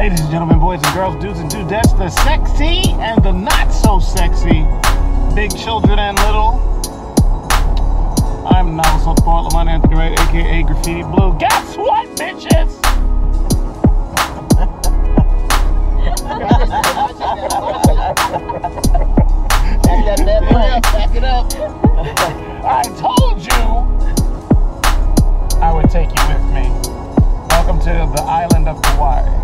Ladies and gentlemen, boys and girls, dudes and dudettes, the sexy and the not so sexy, big children and little. I'm novelist of Portland, my name's Great, aka Graffiti Bleu. Guess what, bitches? Back it up. I told you I would take you with me. Welcome to the island of Kauai.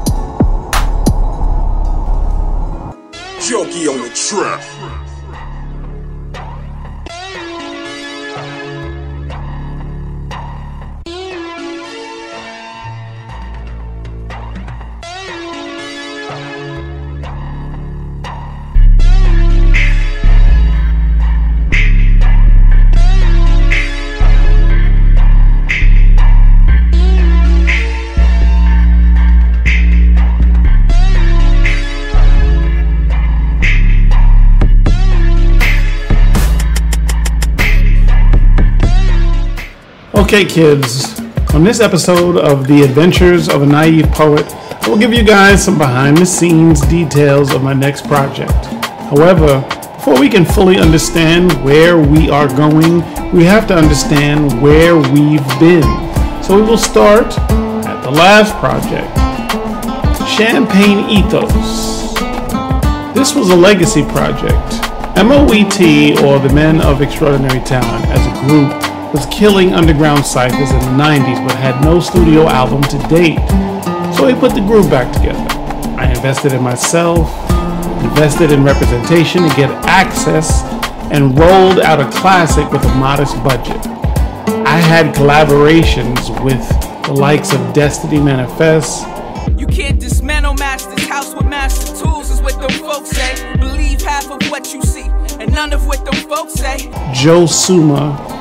Jokey on the track. Okay, kids, on this episode of The Adventures of a Naive Poet, I will give you guys some behind-the-scenes details of my next project. However, before we can fully understand where we are going, we have to understand where we've been. So we will start at the last project, Champagne Ethos. This was a legacy project. MOET, or the Men of Extraordinary Talent, as a group, was killing underground ciphers in the 90s but had no studio album to date. So we put the group back together. I invested in myself, invested in representation to get access, and rolled out a classic with a modest budget. I had collaborations with the likes of Destiny Manifest. You can't dismantle master's house with master tools, is what them folks say. Believe half of what you see and none of what them folks say. Joe Suma,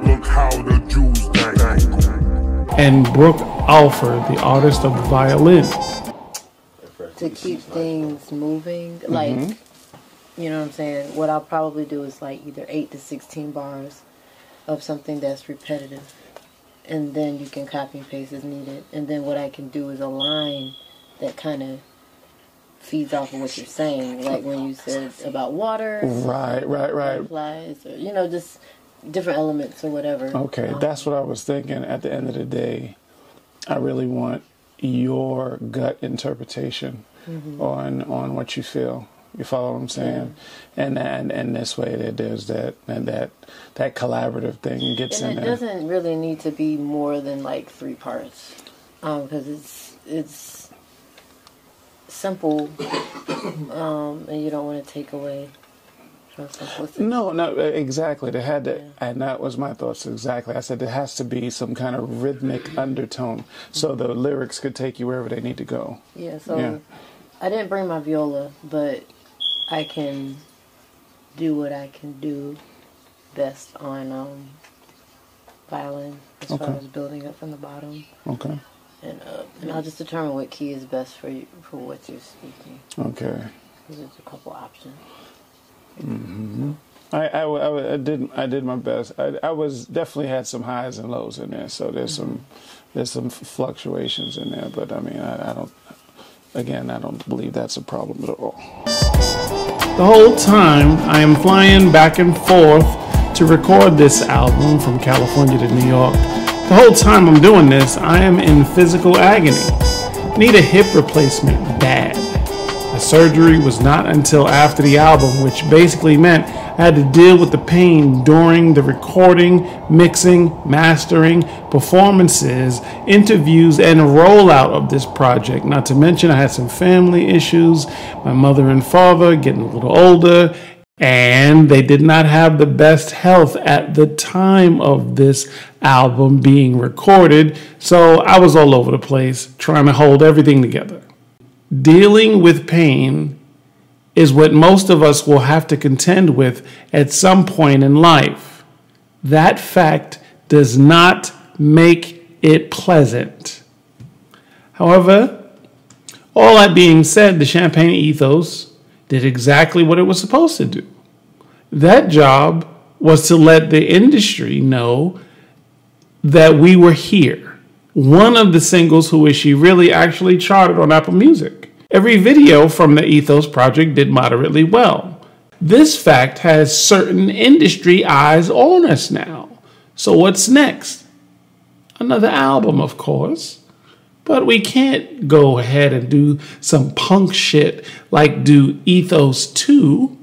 Look how the Jews dangle. and Brooke Alford, the artist of the violin. To keep things moving, like, you know what I'm saying? What I'll probably do is like either 8 to 16 bars of something that's repetitive. And then you can copy and paste as needed. And then what I can do is a line that kind of feeds off of what you're saying. Like when you said about water. Right. Flies, or, you know, just different elements or whatever. Okay, that's what I was thinking. At the end of the day, I really want your gut interpretation on what you feel. You follow what I'm saying? Yeah. And this way there's that collaborative thing gets in there. And it doesn't really need to be more than like 3 parts, because it's simple, and you don't want to take away. No, exactly. They had to, and that was my thoughts exactly. I said there has to be some kind of rhythmic undertone, so the lyrics could take you wherever they need to go. Yeah. So I didn't bring my viola, but I can do what I can do best on violin, as far as building up from the bottom. Okay. And I'll just determine what key is best for you, for what you're speaking. Okay. Because there's a couple options. I did my best. I was definitely had some highs and lows in there, so there's some fluctuations in there. But I mean, I don't believe that's a problem at all. The whole time I am flying back and forth to record this album from California to New York. The whole time I'm doing this, I am in physical agony. Need a hip replacement bad. The surgery was not until after the album, which basically meant I had to deal with the pain during the recording, mixing, mastering, performances, interviews, and rollout of this project. Not to mention I had some family issues, my mother and father getting a little older, and they did not have the best health at the time of this album being recorded, so I was all over the place trying to hold everything together. Dealing with pain is what most of us will have to contend with at some point in life. That fact does not make it pleasant. However, all that being said, the Champagne Ethos did exactly what it was supposed to do. That job was to let the industry know that we were here. One of the singles, Who Is She Really, actually charted on Apple Music. Every video from the Ethos project did moderately well. This fact has certain industry eyes on us now. So what's next? Another album, of course. But we can't go ahead and do some punk shit like do Ethos 2.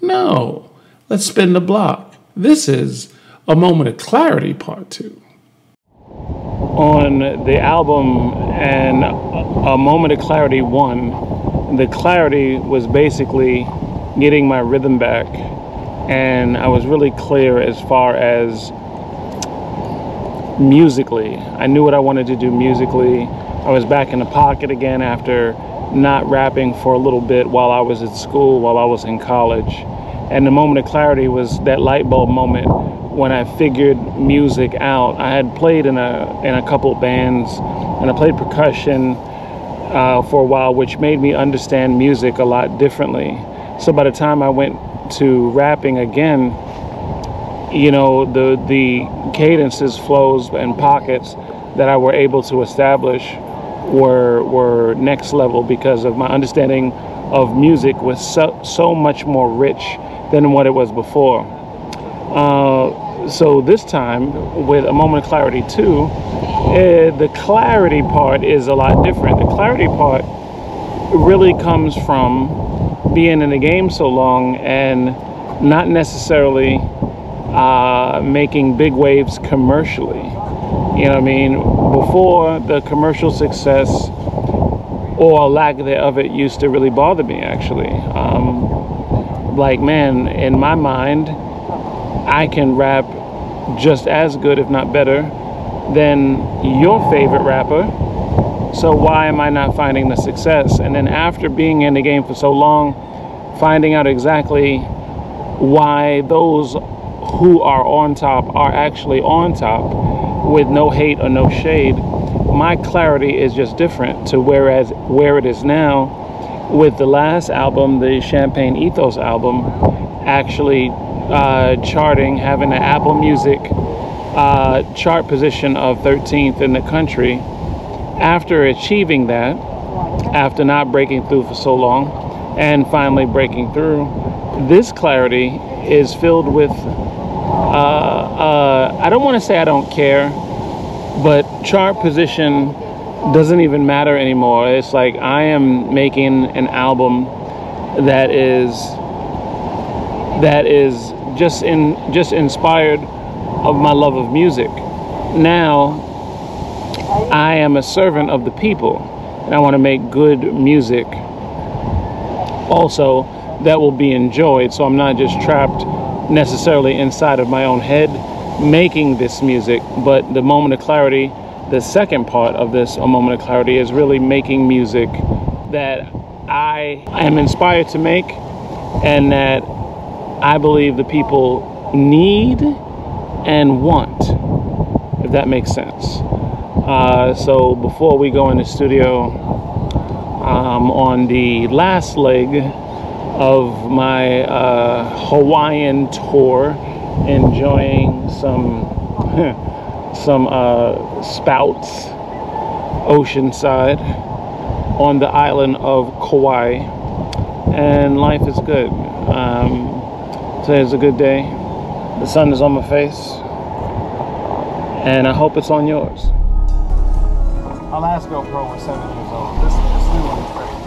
No. Let's spin the block. This is A Moment of Clarity Part 2. On the album and A Moment of Clarity 1, the clarity was basically getting my rhythm back, and I was really clear as far as musically. I knew what I wanted to do musically. I was back in the pocket again after not rapping for a little bit while I was at school, while I was in college. And the moment of clarity was that light bulb moment when I figured music out. I had played in a couple of bands, and I played percussion for a while, which made me understand music a lot differently. So by the time I went to rapping again, you know, the cadences, flows, and pockets that I were able to establish were next level, because of my understanding of music was so much more rich than what it was before. So this time with A Moment of Clarity 2, the clarity part is a lot different. The clarity part really comes from being in the game so long and not necessarily making big waves commercially. You know what I mean? Before, the commercial success or lack thereof it used to really bother me, actually. Like, man, in my mind, I can rap just as good, if not better, than your favorite rapper. So why am I not finding the success? And then after being in the game for so long, finding out exactly why those who are on top are actually on top, with no hate or no shade, my clarity is just different to where it is now, with the last album, the Champagne Ethos album, actually charting, having an Apple Music chart position of 13th in the country. After achieving that, after not breaking through for so long, and finally breaking through, this clarity is filled with I don't want to say I don't care, but chart position doesn't even matter anymore. It's like I am making an album that is just inspired of my love of music. Now I am a servant of the people, and I want to make good music also that will be enjoyed, so I'm not just trapped necessarily inside of my own head making this music. But the moment of clarity, the second part of this A Moment of Clarity, is really making music that I am inspired to make and that I believe the people need and want, if that makes sense. So before we go in the studio, on the last leg of my Hawaiian tour, enjoying some spouts oceanside on the island of Kauai, and life is good. Today is a good day. The sun is on my face, and I hope it's on yours. Our last GoPro was 7 years old. This new one is ready.